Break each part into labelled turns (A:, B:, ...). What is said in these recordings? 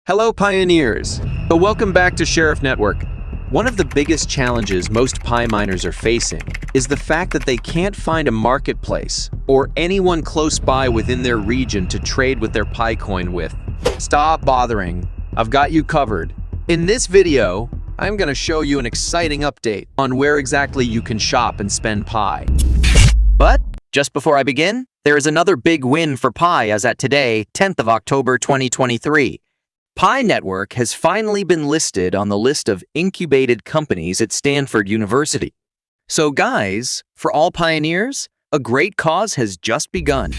A: Hello, pioneers! Welcome back to Sheriff Network. One of the biggest challenges most Pi miners are facing is the fact that they can't find a marketplace or anyone close by within their region to trade with their Pi coin with. Stop bothering. I've got you covered. In this video, I'm going to show you an exciting update on where exactly you can shop and spend Pi. But just before I begin, there is another big win for Pi as at today, 10th of October 2023. Pi Network has finally been listed on the list of incubated companies at Stanford University. So guys, for all pioneers, a great cause has just begun.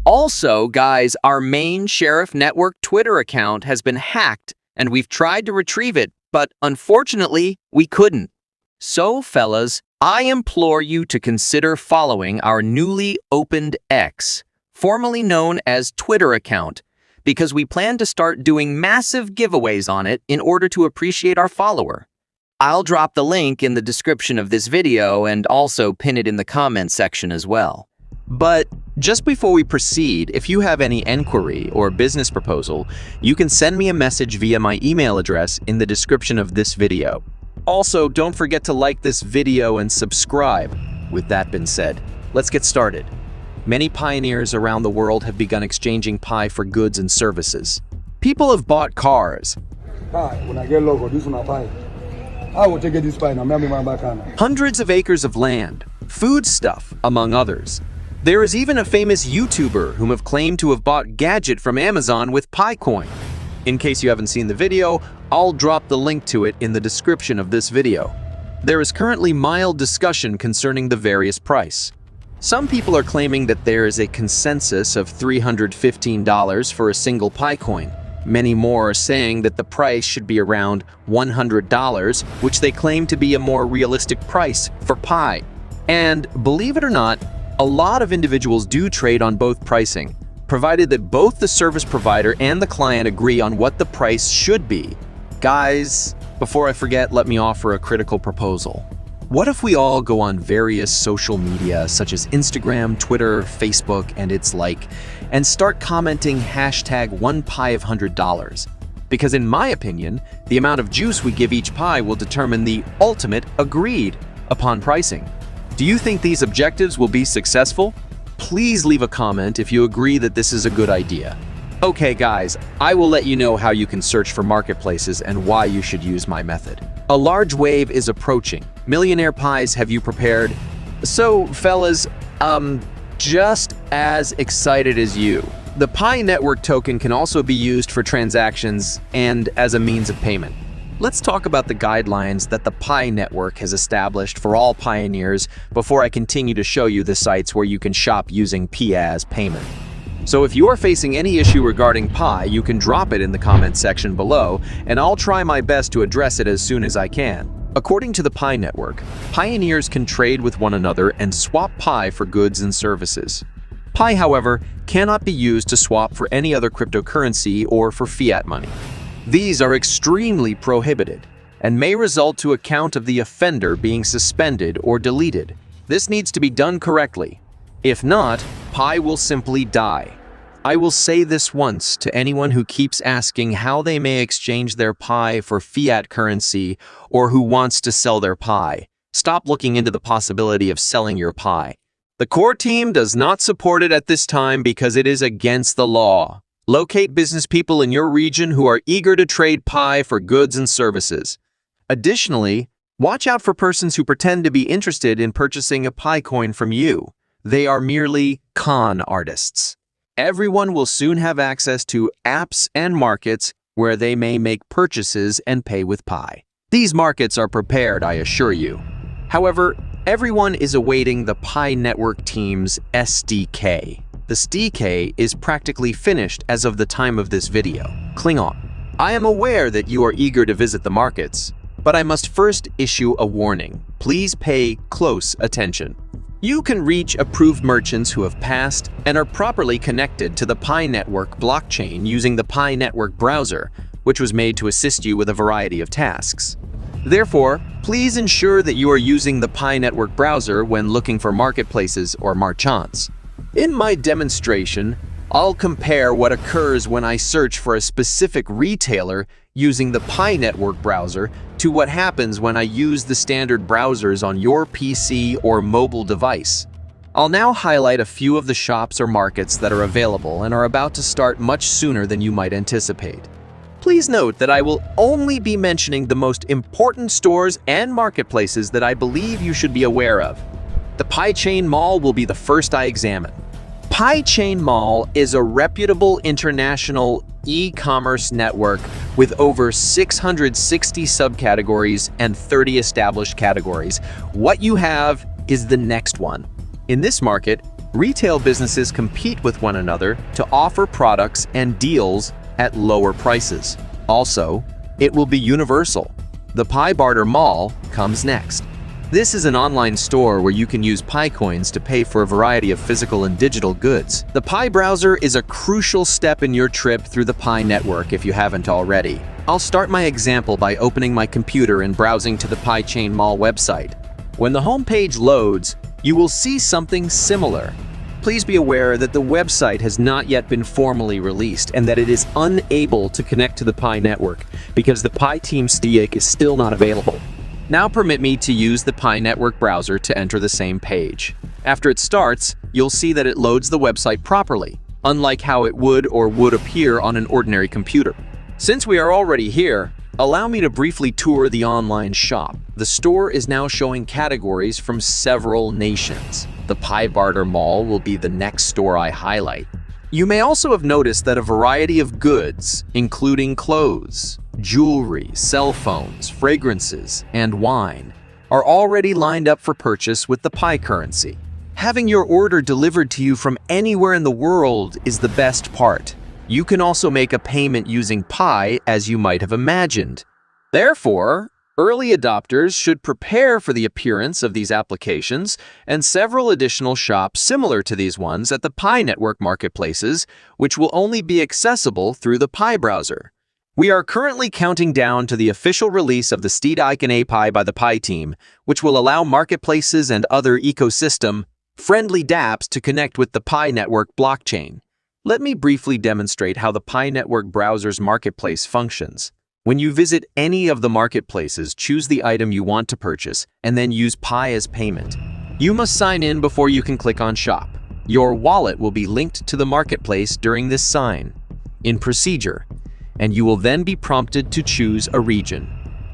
A: Also, guys, our main Sheriff Network Twitter account has been hacked and we've tried to retrieve it, but unfortunately, we couldn't. So fellas, I implore you to consider following our newly opened X, formerly known as Twitter account, because we plan to start doing massive giveaways on it in order to appreciate our follower. I'll drop the link in the description of this video and also pin it in the comment section as well. But just before we proceed, if you have any enquiry or business proposal, you can send me a message via my email address in the description of this video. Also, don't forget to like this video and subscribe. With that being said, let's get started. Many pioneers around the world have begun exchanging Pi for goods and services. People have bought cars, hundreds of acres of land, foodstuff, among others. There is even a famous YouTuber whom have claimed to have bought gadget from Amazon with Pi coin. In case you haven't seen the video, I'll drop the link to it in the description of this video. There is currently mild discussion concerning the various price. Some people are claiming that there is a consensus of $315 for a single Pi coin. Many more are saying that the price should be around $100, which they claim to be a more realistic price for Pi. And believe it or not, a lot of individuals do trade on both pricing, provided that both the service provider and the client agree on what the price should be. Guys, before I forget, let me offer a critical proposal. What if we all go on various social media such as Instagram, Twitter, Facebook, and its like, and start commenting hashtag #1Pi$100? Because in my opinion, the amount of juice we give each Pi will determine the ultimate agreed upon pricing. Do you think these objectives will be successful? Please leave a comment if you agree that this is a good idea. Okay guys, I will let you know how you can search for marketplaces and why you should use my method. A large wave is approaching. Millionaire Pis, have you prepared? So fellas, just as excited as you. The Pi Network token can also be used for transactions and as a means of payment. Let's talk about the guidelines that the Pi Network has established for all pioneers before I continue to show you the sites where you can shop using Pi as payment. So if you are facing any issue regarding Pi, you can drop it in the comment section below, and I'll try my best to address it as soon as I can. According to the Pi Network, pioneers can trade with one another and swap Pi for goods and services. Pi, however, cannot be used to swap for any other cryptocurrency or for fiat money. These are extremely prohibited and may result to account of the offender being suspended or deleted. This needs to be done correctly. If not, Pi will simply die. I will say this once to anyone who keeps asking how they may exchange their Pi for fiat currency or who wants to sell their Pi. Stop looking into the possibility of selling your Pi. The core team does not support it at this time because it is against the law. Locate business people in your region who are eager to trade Pi for goods and services. Additionally, watch out for persons who pretend to be interested in purchasing a Pi coin from you. They are merely con artists. Everyone will soon have access to apps and markets where they may make purchases and pay with Pi. These markets are prepared, I assure you. However, everyone is awaiting the Pi Network team's SDK. The SDK is practically finished as of the time of this video. Cling on. I am aware that you are eager to visit the markets, but I must first issue a warning. Please pay close attention. You can reach approved merchants who have passed and are properly connected to the Pi Network blockchain using the Pi Network browser, which was made to assist you with a variety of tasks. Therefore, please ensure that you are using the Pi Network browser when looking for marketplaces or marchants. In my demonstration, I'll compare what occurs when I search for a specific retailer using the Pi Network browser to what happens when I use the standard browsers on your PC or mobile device. I'll now highlight a few of the shops or markets that are available and are about to start much sooner than you might anticipate. Please note that I will only be mentioning the most important stores and marketplaces that I believe you should be aware of. The Pi Chain Mall will be the first I examine. Pi Chain Mall is a reputable international e-commerce network with over 660 subcategories and 30 established categories. What you have is the next one. In this market, retail businesses compete with one another to offer products and deals at lower prices. Also, it will be universal. The Pi Barter Mall comes next. This is an online store where you can use Pi coins to pay for a variety of physical and digital goods. The Pi browser is a crucial step in your trip through the Pi network if you haven't already. I'll start my example by opening my computer and browsing to the Pi Chain Mall website. When the homepage loads, you will see something similar. Please be aware that the website has not yet been formally released and that it is unable to connect to the Pi network because the Pi Team Stick is still not available. Now permit me to use the Pi Network browser to enter the same page. After it starts, you'll see that it loads the website properly, unlike how it would appear on an ordinary computer. Since we are already here, allow me to briefly tour the online shop. The store is now showing categories from several nations. The Pi Barter Mall will be the next store I highlight. You may also have noticed that a variety of goods, including clothes, jewelry, cell phones, fragrances, and wine, are already lined up for purchase with the Pi currency. Having your order delivered to you from anywhere in the world is the best part. You can also make a payment using Pi, as you might have imagined. Therefore, early adopters should prepare for the appearance of these applications and several additional shops similar to these ones at the Pi Network marketplaces, which will only be accessible through the Pi browser. We are currently counting down to the official release of the Steed Icon API by the Pi team, which will allow marketplaces and other ecosystem-friendly dApps to connect with the Pi Network blockchain. Let me briefly demonstrate how the Pi Network browser's marketplace functions. When you visit any of the marketplaces, choose the item you want to purchase and then use Pi as payment. You must sign in before you can click on Shop. Your wallet will be linked to the marketplace during this sign in procedure, and you will then be prompted to choose a region.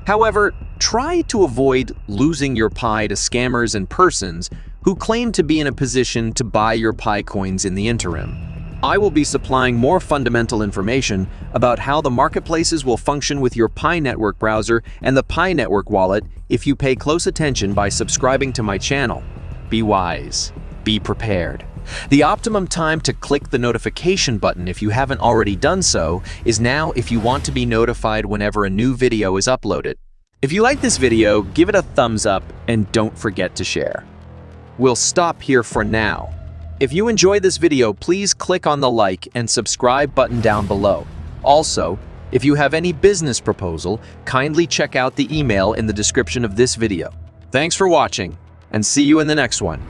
A: However, try to avoid losing your Pi to scammers and persons who claim to be in a position to buy your Pi coins in the interim. I will be supplying more fundamental information about how the marketplaces will function with your Pi Network browser and the Pi Network wallet if you pay close attention by subscribing to my channel. Be wise. Be prepared. The optimum time to click the notification button if you haven't already done so is now if you want to be notified whenever a new video is uploaded. If you like this video, give it a thumbs up and don't forget to share. We'll stop here for now. If you enjoyed this video, please click on the like and subscribe button down below. Also, if you have any business proposal, kindly check out the email in the description of this video. Thanks for watching, and see you in the next one.